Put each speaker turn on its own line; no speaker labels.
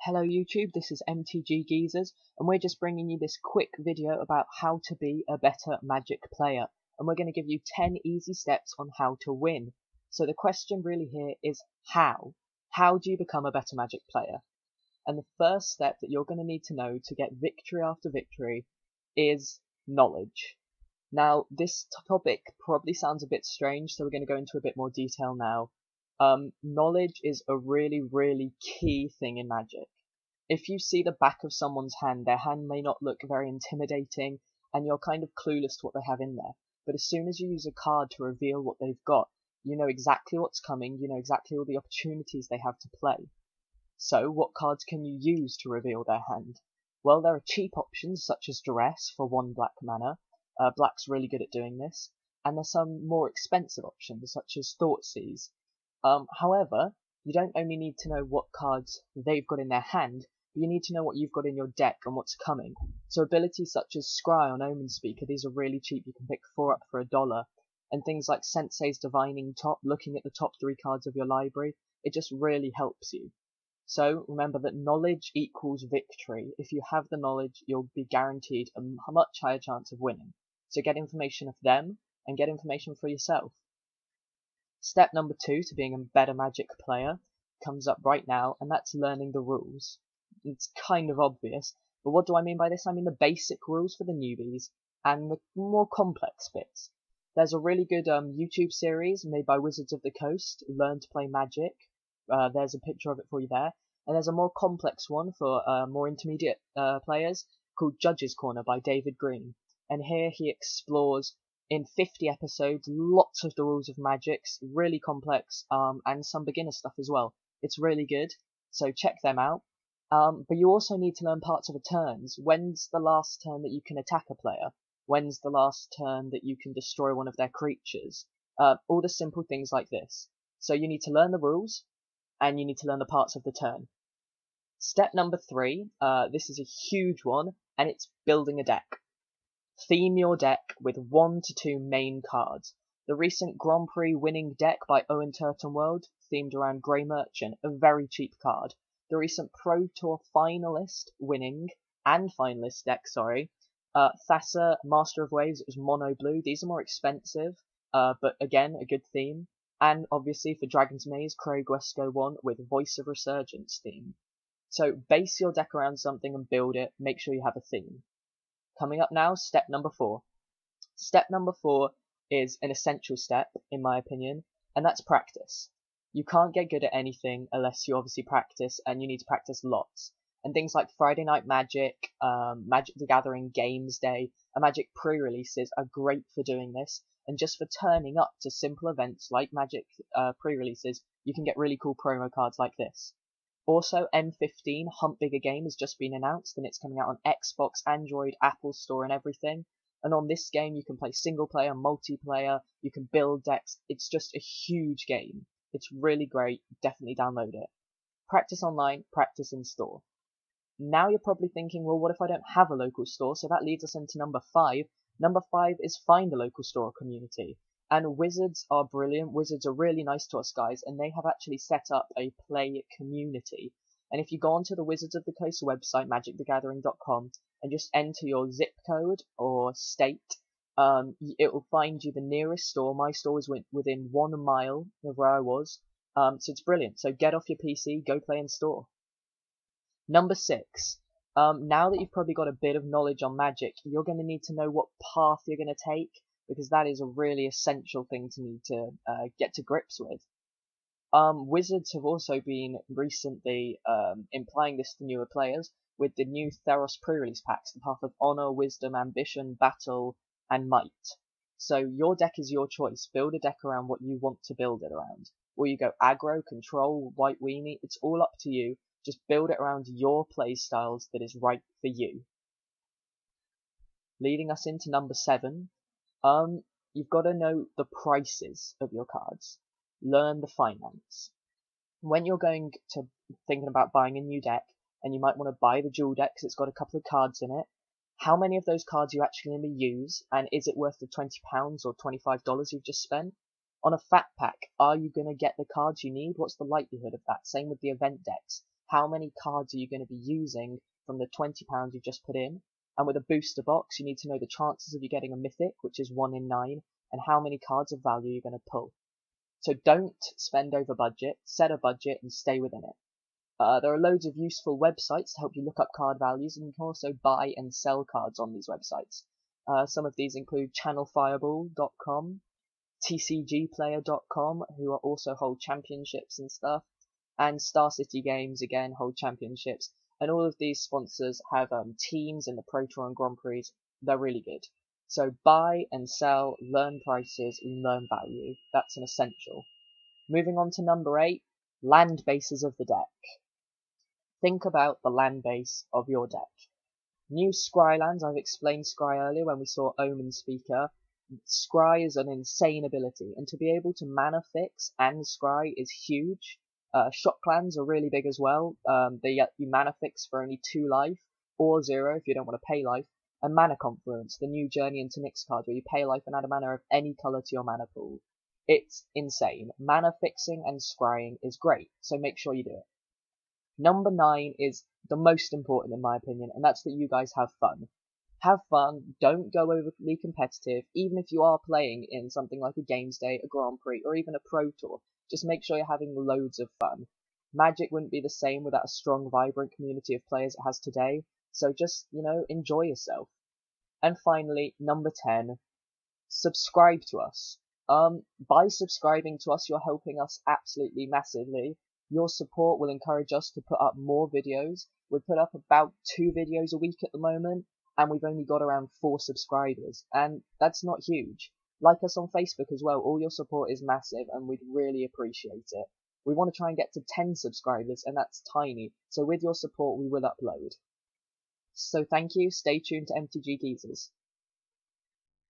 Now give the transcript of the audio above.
Hello YouTube, this is MTGeezers, and we're just bringing you this quick video about how to be a better Magic player. And we're going to give you 10 easy steps on how to win. So the question really here is how? How do you become a better Magic player? And the first step that you're going to need to know to get victory after victory is knowledge. Now, this topic probably sounds a bit strange, so we're going to go into a bit more detail now. Knowledge is a really key thing in Magic. If you see the back of someone's hand, their hand may not look very intimidating, and you're kind of clueless to what they have in there. But as soon as you use a card to reveal what they've got, you know exactly what's coming, you know exactly all the opportunities they have to play. So, what cards can you use to reveal their hand? Well, there are cheap options, such as Duress for 1 black mana. Black's really good at doing this. And there's some more expensive options, such as Thoughtseize. However, you don't only need to know what cards they've got in their hand, but you need to know what you've got in your deck and what's coming. So abilities such as Scry on Omen Speaker, these are really cheap, you can pick 4 up for $1. And things like Sensei's Divining Top, looking at the top 3 cards of your library, it just really helps you. So remember that knowledge equals victory. If you have the knowledge, you'll be guaranteed a much higher chance of winning. So get information of them, and get information for yourself. Step number 2 to being a better Magic player comes up right now, and that's learning the rules. It's kind of obvious, but what do I mean by this? I mean the basic rules for the newbies, and the more complex bits. There's a really good YouTube series made by Wizards of the Coast, Learn to Play Magic. There's a picture of it for you there. And there's a more complex one for more intermediate players called Judge's Corner by David Green. And here he explores in 50 episodes lots of the rules of Magic, really complex, and some beginner stuff as well. It's really good, so check them out. But you also need to learn parts of a turns. When's the last turn that you can attack a player? When's the last turn that you can destroy one of their creatures? All the simple things like this. So you need to learn the rules, and you need to learn the parts of the turn. Step number 3, this is a huge one, and it's building a deck. Theme your deck with 1 to 2 main cards. The recent Grand Prix winning deck by Owen Turtonworld themed around Grey Merchant, a very cheap card. The recent Pro Tour finalist winning, and finalist deck, Thassa, Master of Waves, it was mono blue. These are more expensive, but again, a good theme. And obviously for Dragon's Maze, Craig Wesco one with Voice of Resurgence theme. So base your deck around something and build it, make sure you have a theme. Coming up now, step number 4. Step number 4 is an essential step, in my opinion, and that's practice. You can't get good at anything unless you obviously practice, and you need to practice lots. And things like Friday Night Magic, Magic the Gathering Games Day, and Magic pre-releases are great for doing this. And just for turning up to simple events like Magic pre-releases, you can get really cool promo cards like this. Also, M15 Hunt Bigger Game has just been announced, and it's coming out on Xbox, Android, Apple Store, and everything. And on this game, you can play single player, multiplayer, you can build decks. It's just a huge game. It's really great. Definitely download it. Practice online, practice in store. Now you're probably thinking, well, what if I don't have a local store? So that leads us into number 5. Number 5 is find a local store or community. And Wizards are brilliant. Wizards are really nice to us guys, and they have actually set up a play community. And if you go onto the Wizards of the Coast website, magicthegathering.com, and just enter your zip code or state, it will find you the nearest store. My store was within 1 mile of where I was, so it's brilliant. So get off your PC, go play in store. Number 6. Now that you've probably got a bit of knowledge on Magic, you're going to need to know what path you're going to take, because that is a really essential thing to need to get to grips with. Wizards have also been recently implying this to newer players with the new Theros pre-release packs, the Path of Honor, Wisdom, Ambition, Battle, and Might. So your deck is your choice. Build a deck around what you want to build it around. Or you go aggro, control, white weenie, it's all up to you. Just build it around your play styles that is right for you. Leading us into number 7. You've got to know the prices of your cards. Learn the finance. When you're going to thinking about buying a new deck, and you might want to buy the dual deck because it's got a couple of cards in it, how many of those cards are you actually going to use, and is it worth the £20 or $25 you've just spent? On a fat pack, are you going to get the cards you need? What's the likelihood of that? Same with the event decks. how many cards are you going to be using from the £20 you've just put in. And with a booster box, you need to know the chances of you getting a mythic, which is 1 in 9, and how many cards of value you're going to pull. So don't spend over budget, set a budget and stay within it. There are loads of useful websites to help you look up card values, and you can also buy and sell cards on these websites. Some of these include channelfireball.com, tcgplayer.com, who are also hold championships and stuff, and Star City Games, again, hold championships. And all of these sponsors have teams in the Pro Tour and Grand Prix. They're really good. So buy and sell, learn prices, learn value. That's an essential. Moving on to number 8, land bases of the deck. Think about the land base of your deck. New Scry lands, I've explained Scry earlier when we saw Omen Speaker. Scry is an insane ability, and to be able to mana fix and Scry is huge. Shock clans are really big as well. They let you mana fix for only 2 life, or 0 if you don't want to pay life. And Mana Confluence, the new Journey into Nyx card where you pay life and add a mana of any colour to your mana pool. It's insane. Mana fixing and scrying is great, so make sure you do it. Number 9 is the most important in my opinion, and that's that you guys have fun. Have fun, don't go overly competitive, even if you are playing in something like a Games Day, a Grand Prix, or even a Pro Tour. Just make sure you're having loads of fun. Magic wouldn't be the same without a strong, vibrant community of players it has today, so just, enjoy yourself. And finally, number 10, subscribe to us. By subscribing to us, you're helping us absolutely massively. Your support will encourage us to put up more videos. We put up about 2 videos a week at the moment, and we've only got around 4 subscribers, and that's not huge. Like us on Facebook as well, all your support is massive, and we'd really appreciate it. We want to try and get to 10 subscribers, and that's tiny, so with your support we will upload. So thank you, stay tuned to MTGeezers.